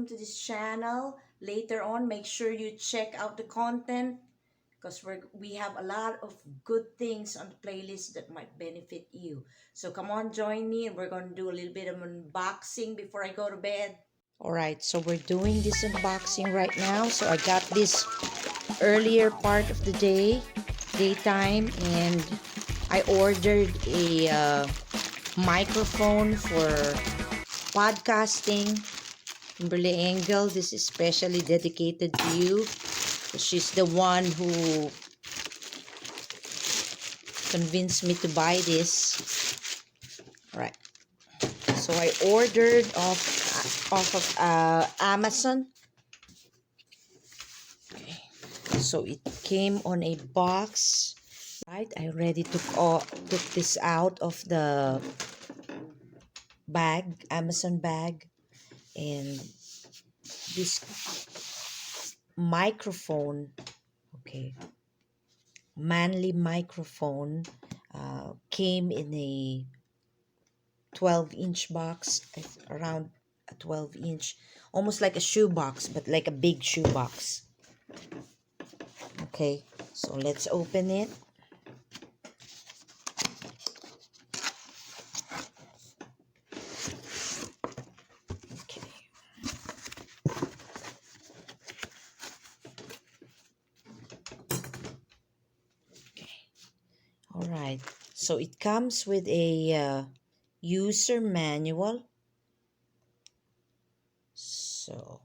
welcome to this channel. Later on, make sure you check out the content because we have a lot of good things on the playlist that might benefit you. So come on, join me, and we're going to do a little bit of unboxing before I go to bed. All right, so we're doing this unboxing right now. So I got this earlier part of the daytime, and I ordered a microphone for podcasting. Kimberly Engel, this is specially dedicated to you. She's the one who convinced me to buy this. All right. So I ordered off of Amazon. Okay. So it came on a box. Right. I already took this out of the bag, Amazon bag, and this microphone. Okay. MANLI microphone came in a 12-inch box, around a 12-inch, almost like a shoe box, but like a big shoe box. Okay, so let's open it. Okay. Okay. All right. So it comes with a user manual. So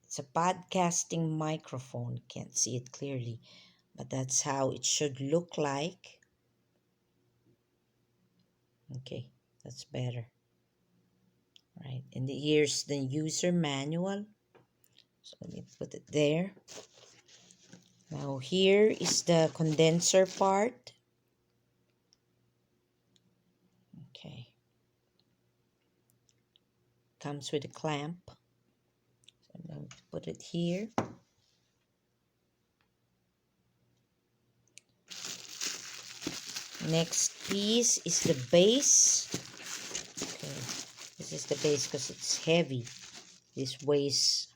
it's a podcasting microphone. Can't see it clearly, but that's how it should look like. Okay, that's better. Right, and here's the user manual. So let me put it there. Now here is the condenser part. Okay. Comes with a clamp. So I'm going to put it here. Next piece is the base. Okay. This is the base because it's heavy. This weighs,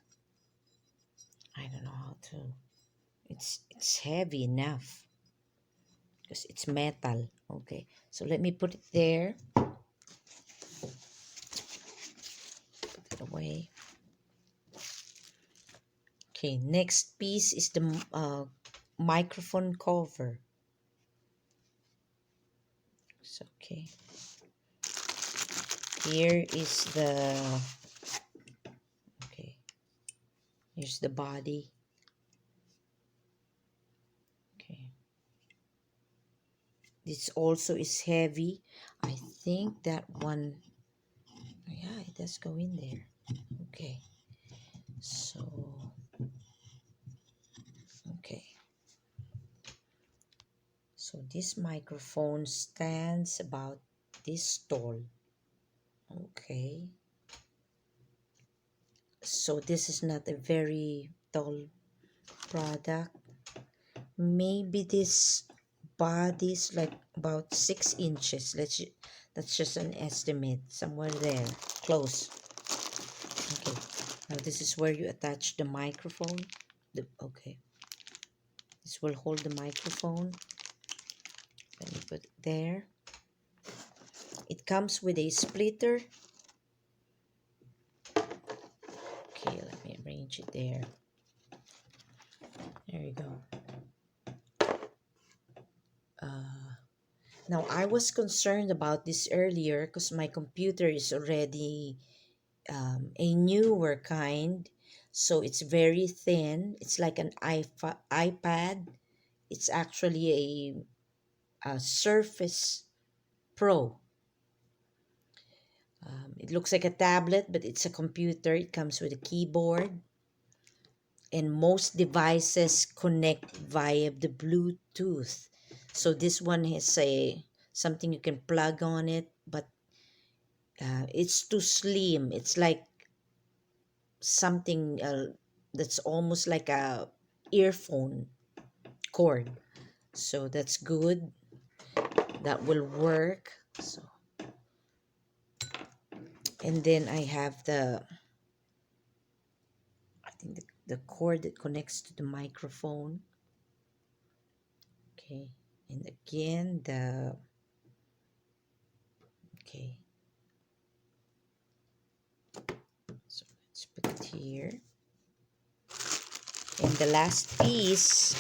I don't know how to, it's heavy enough because it's metal. Okay. So let me put it there. Put it away. Okay, next piece is the microphone cover. So, okay. Here is okay, here's the body. Okay. This also is heavy. I think that one, yeah, it does go in there. Okay. So, okay. So this microphone stands about this tall. Okay. So this is not a very tall product. Maybe this body is like about 6 inches. That's just an estimate, somewhere there, close. Okay. Now this is where you attach the microphone. Okay. This will hold the microphone. Let me put it there. It comes with a splitter. Okay, let me arrange it there. There you go. Now I was concerned about this earlier because my computer is already a newer kind, so it's very thin. It's like an iPad. It's actually a Surface Pro. It looks like a tablet, but it's a computer. It comes with a keyboard, and most devices connect via the Bluetooth. So this one has something you can plug on it, but it's too slim. It's like something that's almost like a earphone cord. So that's good. That will work. So, And then I have I think the cord that connects to the microphone. Okay. And again, okay. So let's put it here. And the last piece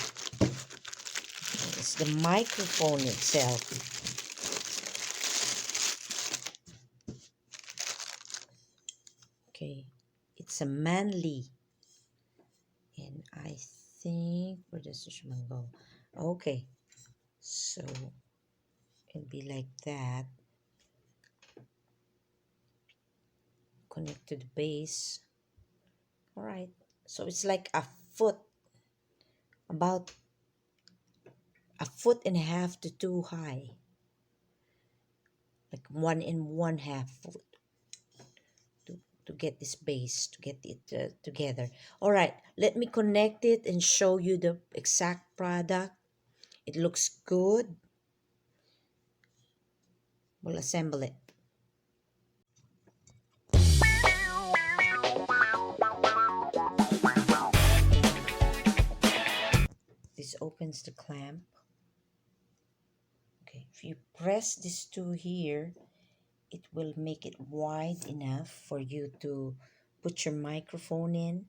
is the microphone itself. Okay. It's a MANLI. And I think, where does this one go? Okay. So it'll be like that. Connect to the base. All right. So it's like a foot, about a foot and a half to two high, like 1.5 foot to get this base, to get it together. All right, let me connect it and show you the exact product. It looks good. We'll assemble it. This opens the clamp. Okay, if you press this two here, it will make it wide enough for you to put your microphone in.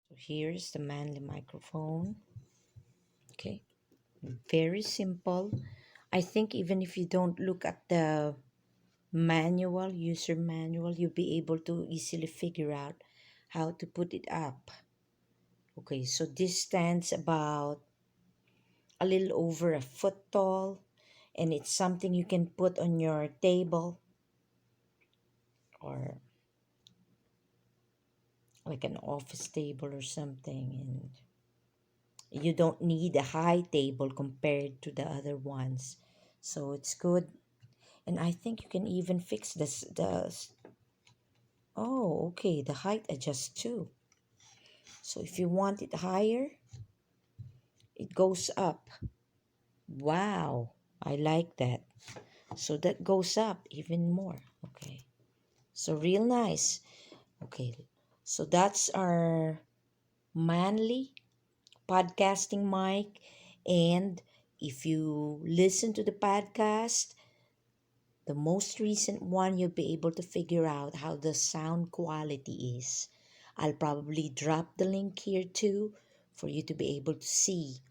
So here's the MANLI microphone. Okay, very simple. I think even if you don't look at the user manual, you'll be able to easily figure out how to put it up. Okay, so this stands about a little over a foot tall, and it's something you can put on your table or like an office table or something, and you don't need a high table compared to the other ones, so it's good. And I think you can even fix this oh, okay, the height adjusts too. So if you want it higher, it goes up. Wow, I like that. So that goes up even more. Okay, so real nice. Okay, so that's our MANLI podcasting mic. And if you listen to the podcast, the most recent one, you'll be able to figure out how the sound quality is. I'll probably drop the link here too for you to be able to see.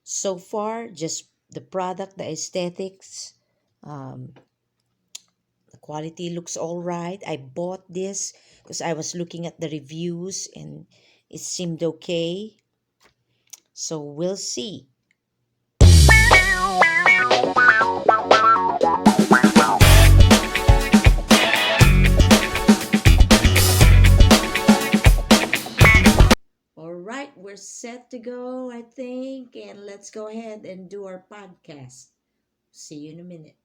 So far, just the product, the aesthetics, um, the quality looks all right. I bought this because I was looking at the reviews and it seemed okay. So we'll see. All right, we're set to go, I think, and let's go ahead and do our podcast. See you in a minute.